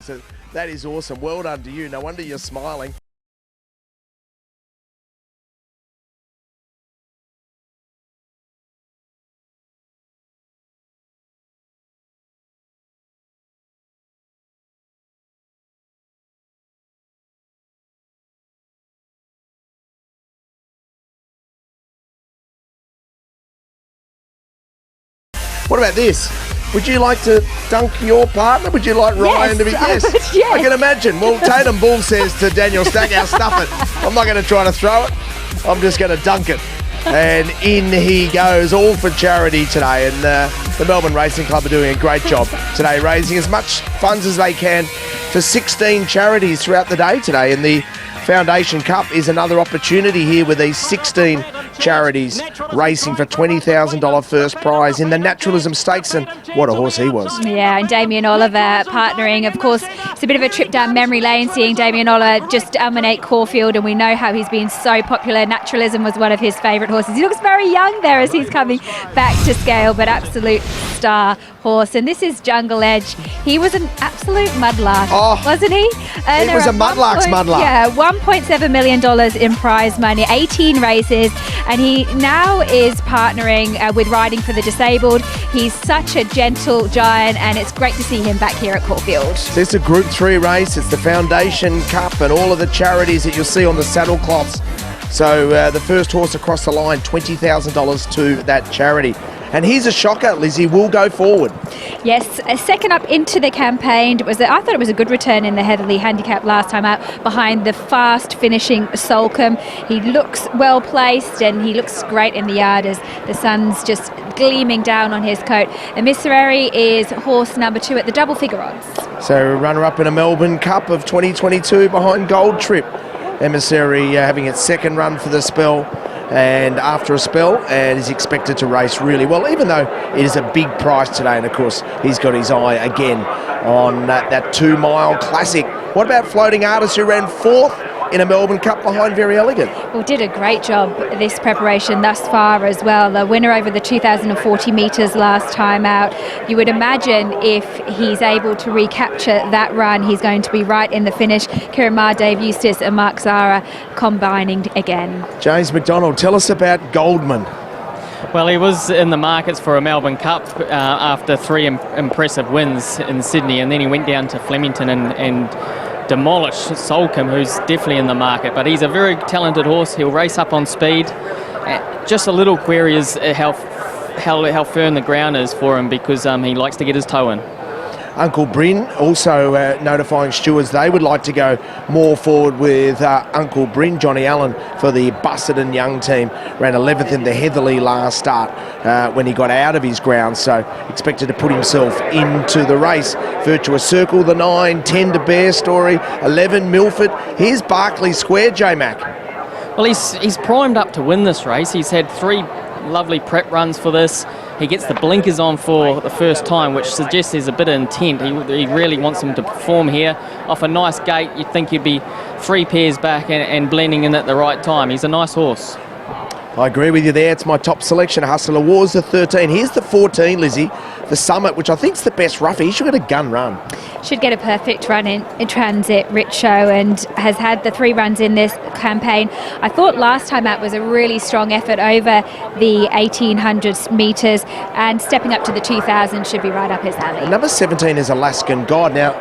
So that is awesome. Well done to you. No wonder you're smiling. What about this? Would you like to dunk your partner? Would you like Ryan to be? Yes, yes. I can imagine. Well, Tatum Bull says to Daniel Stackhouse, stuff it. I'm not going to try to throw it. I'm just going to dunk it. And in he goes, all for charity today. And the Melbourne Racing Club are doing a great job today, raising as much funds as they can for 16 charities throughout the day today. And the Foundation Cup is another opportunity here with these 16 charities racing for $20,000 first prize in the Naturalism Stakes, and what a horse he was. Yeah, and Damien Oliver partnering. Of course, it's a bit of a trip down memory lane seeing Damien Oliver just dominate Caulfield, and we know how he's been so popular. Naturalism was one of his favourite horses. He looks very young there as he's coming back to scale, but absolute star horse. And this is Jungle Edge. He was an absolute mudlark, wasn't he? It was a mudlark's mudlark. Yeah, $1.7 million in prize money, 18 races, and he now is partnering with Riding for the Disabled. He's such a gentle giant, and it's great to see him back here at Caulfield. So it's a Group 3 race. It's the Foundation Cup and all of the charities that you'll see on the saddle cloths. So the first horse across the line, $20,000 to that charity. And here's a shocker, Lizzie, will go forward. Yes, a second up into the campaign. I thought it was a good return in the Heatherly Handicap last time out behind the fast finishing Solcombe. He looks well placed and he looks great in the yard as the sun's just gleaming down on his coat. And Emissary is horse number 2 at the double figure odds. So runner-up in a Melbourne Cup of 2022 behind Gold Trip. Emissary having its second run for the spell, and after a spell, and is expected to race really well, even though it is a big price today. And of course he's got his eye again on that 2 Mile Classic. What about Floating Artist, who ran 4th in a Melbourne Cup behind Very Elegant? Well, did a great job this preparation thus far as well. The winner over the 2,040 metres last time out. You would imagine if he's able to recapture that run, he's going to be right in the finish. Kieran Maher, Dave Eustace and Mark Zara combining again. James McDonald, tell us about Goldman. Well, he was in the markets for a Melbourne Cup after 3 impressive wins in Sydney, and then he went down to Flemington and demolished Solcombe, who's definitely in the market. But he's a very talented horse. He'll race up on speed. Just a little query is how firm the ground is for him, because he likes to get his toe in. Uncle Bryn also notifying stewards they would like to go more forward with Uncle Bryn. Johnny Allen for the Busserton Young team ran 11th in the Heatherly last start when he got out of his ground, so expected to put himself into the race. Virtuous Circle, the 9, 10 to Bear Story, 11 Milford. Here's Barclay Square, J-Mac. Well, he's primed up to win this race. He's had 3 lovely prep runs for this. He gets the blinkers on for the first time, which suggests there's a bit of intent. He really wants him to perform here. Off a nice gate, you'd think he'd be 3 pairs back and blending in at the right time. He's a nice horse. I agree with you there. It's my top selection. Hustler Wars, the 13. Here's the 14, Lizzie. The Summit, which I think is the best rough. He should get a gun run. Should get a perfect run in transit, Richo, and has had the 3 runs in this campaign. I thought last time out was a really strong effort over the 1,800 metres, and stepping up to the 2,000 should be right up his alley. And number 17 is Alaskan God. Now,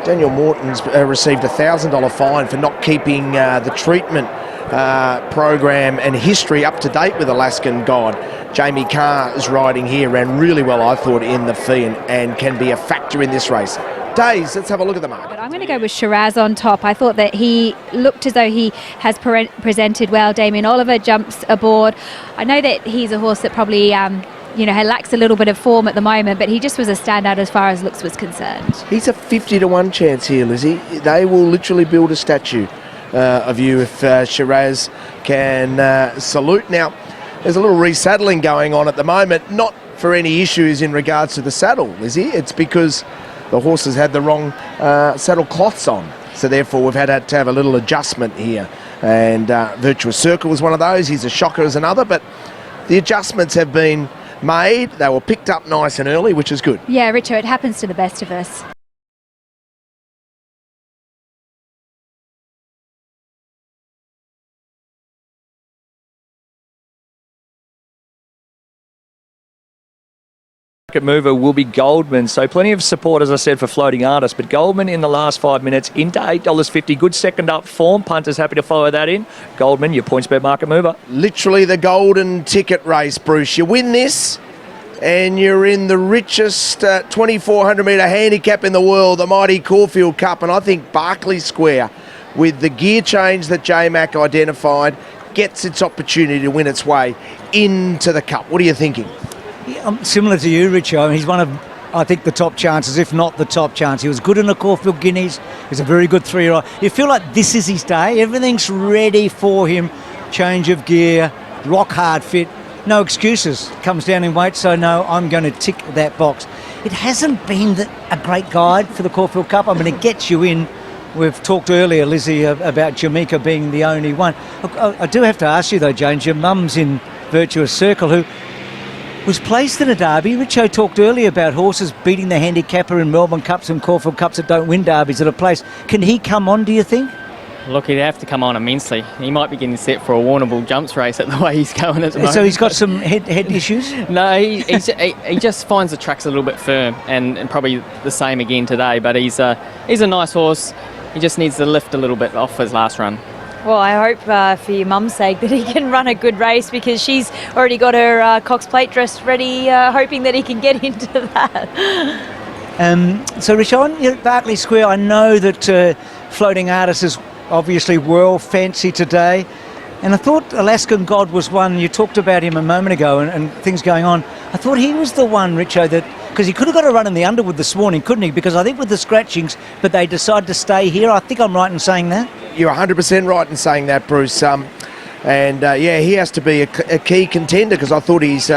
Daniel Morton's received a $1,000 fine for not keeping the treatment program and history up to date with Alaskan God. Jamie Carr is riding here, ran really well, I thought, in the fee, and can be a factor in this race. Days, let's have a look at the market. I'm going to go with Shiraz on top. I thought that he looked as though he has presented well. Damien Oliver jumps aboard. I know that he's a horse that probably lacks a little bit of form at the moment, but he just was a standout as far as looks was concerned. He's a 50 to 1 chance here, Lizzie. They will literally build a statue of you if Shiraz can salute. Now, there's a little resaddling going on at the moment, not for any issues in regards to the saddle, Lizzie. It's because the horses had the wrong saddle cloths on. So therefore we've had to have a little adjustment here. And Virtuous Circle was one of those. He's a shocker as another, but the adjustments have been made. They were picked up nice and early, which is good. Yeah, Richo, it happens to the best of us. mover will be Goldman, so plenty of support, as I said, for Floating Artist, but Goldman in the last 5 minutes into $8.50. Good second up form. Punters happy to follow that in. Goldman, your PointsBet market mover. Literally the golden ticket race, Bruce. You win this and you're in the richest 2,400 metre handicap in the world, the mighty Caulfield Cup, and I think Berkeley Square, with the gear change that J-Mac identified, gets its opportunity to win its way into the Cup. What are you thinking? Yeah, I'm similar to you, Richo. He's one of, I think, the top chances, if not the top chance. He was good in the Caulfield Guineas. He's a very good 3-year-old. You feel like this is his day. Everything's ready for him. Change of gear, rock hard fit. No excuses. Comes down in weight, so no, I'm going to tick that box. It hasn't been a great guide for the Caulfield Cup. I mean, it gets you in. We've talked earlier, Lizzie, about Jamaica being the only one. Look, I do have to ask you, though, James, your mum's in Virtuous Circle, who was placed in a derby. Richo talked earlier about horses beating the handicapper in Melbourne Cups and Caulfield Cups that don't win derbies at a place. Can he come on, do you think? Look, he'd have to come on immensely. He might be getting set for a Warrnambool jumps race at the way he's going at the moment. So he's got some head issues? No, he just finds the tracks a little bit firm, and probably the same again today. But he's a nice horse. He just needs to lift a little bit off his last run. Well, I hope for your mum's sake that he can run a good race, because she's already got her Cox Plate dress ready, hoping that he can get into that. So, Richard, Berkeley Square, I know that Floating Artist is obviously world fancy today. And I thought Alaskan God was one, you talked about him a moment ago and things going on. I thought he was the one, Richo, that, because he could have got a run in the Underwood this morning, couldn't he? Because I think with the scratchings, but they decided to stay here. I think I'm right in saying that. You're 100% right in saying that, Bruce. He has to be a key contender, because I thought his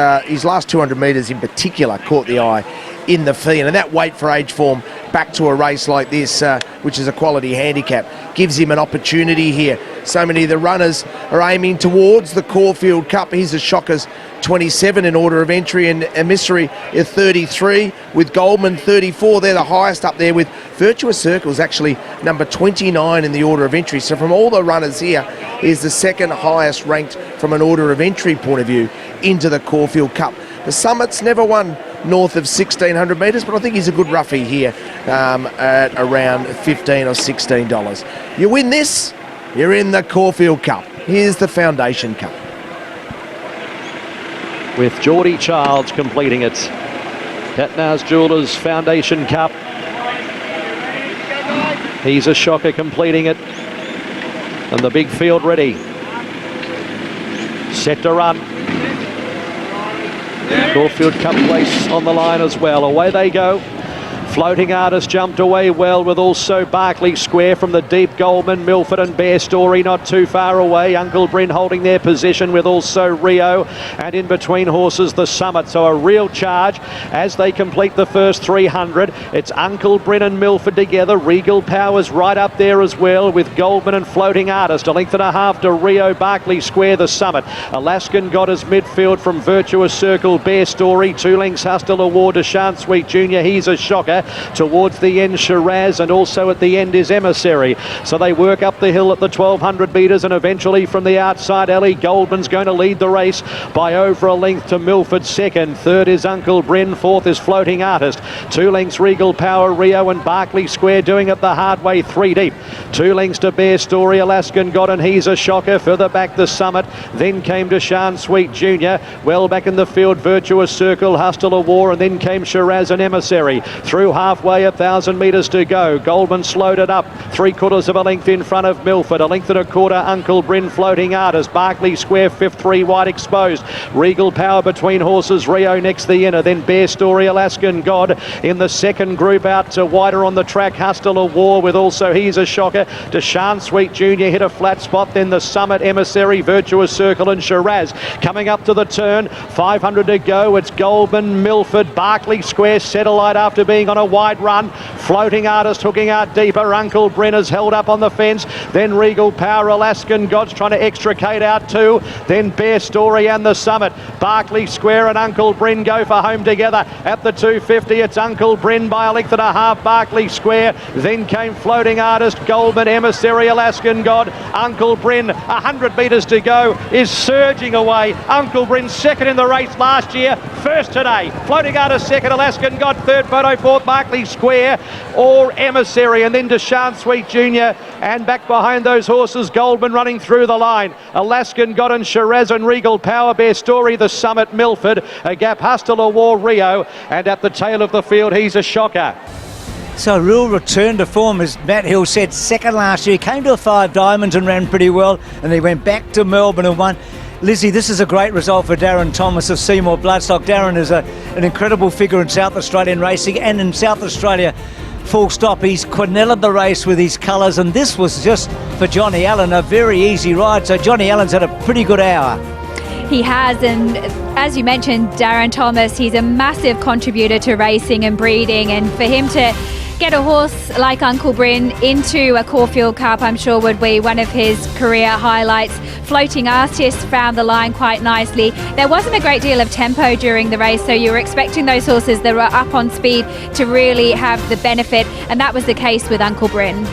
last 200 metres in particular caught the eye in the field. And that weight for age form back to a race like this, which is a quality handicap, gives him an opportunity here. So many of the runners are aiming towards the Caulfield Cup. He's a Shockers 27 in order of entry, and Emissary is 33, with Goldman 34. They're the highest up there, with Virtuous Circle's actually number 29 in the order of entry. So from all the runners here, is the second highest ranked from an order of entry point of view into the Caulfield Cup. The Summit's never won north of 1,600 metres, but I think he's a good roughie here at around $15 or $16. You win this, you're in the Caulfield Cup. Here's the Foundation Cup. With Geordie Childs completing it. Katnar's Jewelers Foundation Cup. He's a Shocker completing it. And the big field ready. Set to run. Caulfield Cup place on the line as well. Away they go. Floating Artist jumped away well, with also Berkeley Square from the deep. Goldman, Milford and Bear Story not too far away. Uncle Bryn holding their position, with also Rio, and in between horses the Summit. So a real charge as they complete the first 300. It's Uncle Bryn and Milford together. Regal Powers right up there as well, with Goldman and Floating Artist. A length and a half to Rio, Berkeley Square, the Summit. Alaskan got his midfield from Virtuous Circle, Bear Story. 2 lengths Hustle Award to Shan't Sweet Jr. He's a Shocker. Towards the end, Shiraz, and also at the end is Emissary. So they work up the hill at the 1,200 metres, and eventually from the outside alley, Goldman's going to lead the race by over a length to Milford second. Third is Uncle Bryn. Fourth is Floating Artist. 2 lengths Regal Power, Rio and Berkeley Square doing it the hard way, 3 deep. 2 lengths to Bear Story, Alaskan God, and he's a Shocker. Further back the Summit, then came to Shan't Sweet Jr. Well back in the field, Virtuous Circle, Hustle of War, and then came Shiraz and Emissary. Through halfway, 1,000 metres to go. Goldman slowed it up, 3/4 of a length in front of Milford. A length and a quarter, Uncle Bryn, Floating Artist. Berkeley Square, fifth, 3 wide exposed. Regal Power between horses. Rio next the inner, then Bear Story, Alaskan God in the second group. Out to wider on the track, Hustle of War, with also He's a Shocker. To Shan't Sweet Jr. hit a flat spot, then the Summit, Emissary, Virtuous Circle and Shiraz. Coming up to the turn, 500 to go. It's Goldman, Milford, Berkeley Square, Satellite after being on a a wide run. Floating Artist hooking out deeper. Uncle Brenner's held up on the fence. Then Regal Power, Alaskan Gods trying to extricate out too. Then Bear Story and the Summit. Barclay Square and Uncle Bryn go for home together. At the 250, it's Uncle Bryn by a length and a half. Barclay Square. Then came Floating Artist, Goldman, Emissary, Alaskan God. Uncle Bryn, 100 metres to go, is surging away. Uncle Bryn second in the race last year, first today. Floating Artist second, Alaskan God third, photo fourth, Barclay Square or Emissary, and then Deshaun Sweet Jr. and back behind those horses, Goldman running through the line. Alaskan God and Shiraz and Regal Power, Bear Story, the Summit, Milford, a gap, Hustler War, Rio, and at the tail of the field, he's a shocker. So a real return to form, as Matt Hill said, second last year. He came to a 5 Diamonds and ran pretty well, and he went back to Melbourne and won. Lizzie, this is a great result for Darren Thomas of Seymour Bloodstock. Darren is an incredible figure in South Australian racing and in South Australia, full stop. He's quinelled the race with his colours, and this was just, for Johnny Allen, a very easy ride. So Johnny Allen's had a pretty good hour. He has, and as you mentioned, Darren Thomas, he's a massive contributor to racing and breeding, and for him to get a horse like Uncle Bryn into a Caulfield Cup, I'm sure would be one of his career highlights. Floating Artist found the line quite nicely. There wasn't a great deal of tempo during the race, so you were expecting those horses that were up on speed to really have the benefit, and that was the case with Uncle Bryn.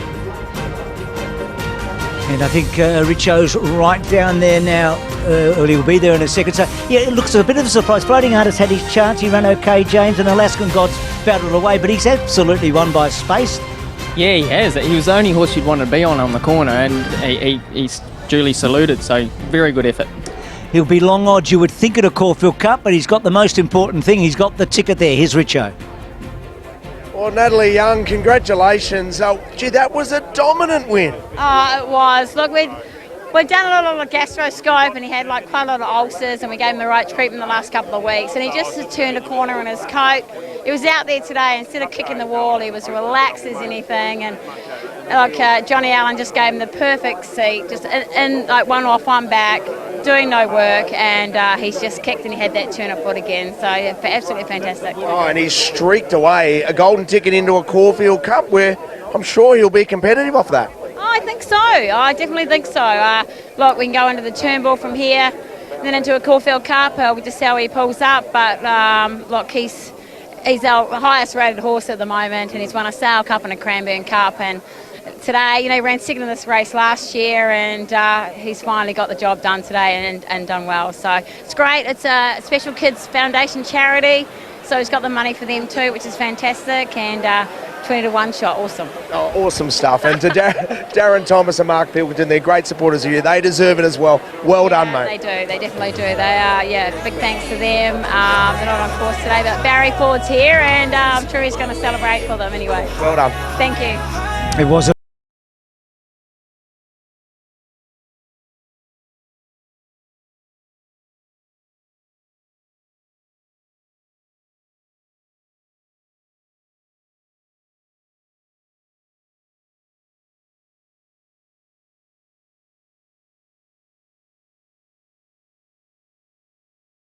And I think Richo's right down there now. He will be there in a second. So, yeah, it looks a bit of a surprise. Floating Artist had his chance. He ran okay, James, and Alaskan Gods battled away, but he's absolutely won by space. Yeah, he has. He was the only horse you'd want to be on the corner, and he's duly saluted, so very good effort. He'll be long odds, you would think, at a Caulfield Cup, but he's got the most important thing. He's got the ticket there. Here's Richo. Well, Natalie Young, congratulations. Gee, that was a dominant win. Oh, it was. Look, we'd done a lot of gastroscope, and he had like quite a lot of ulcers, and we gave him the right treatment the last couple of weeks, and he just turned a corner in his coat. He was out there today, instead of kicking the wall, he was relaxed as anything, and like Johnny Allen just gave him the perfect seat, just in like one off, one back, doing no work, and he's just kicked and he had that turn of foot again, so yeah, absolutely fantastic. Oh, and he's streaked away a golden ticket into a Caulfield Cup where I'm sure he'll be competitive off that. I think so. I definitely think so. Look, we can go into the Turnbull from here, and then into a Caulfield Cup. We just see how he pulls up. But look, he's our highest rated horse at the moment, and he's won a Sale Cup and a Cranbourne Cup. And today, he ran second in this race last year, and he's finally got the job done today and done well. So it's great. It's a Special Kids Foundation charity, so he's got the money for them too, which is fantastic. And 20 to 1 shot, awesome. Oh, awesome stuff. And to Darren Thomas and Mark Pilkington, they're great supporters of you. They deserve it as well. Well done, mate. They do. They definitely do. They are, big thanks to them. They're not on course today, but Barry Ford's here, and I'm sure he's going to celebrate for them anyway. Well done. Thank you. It was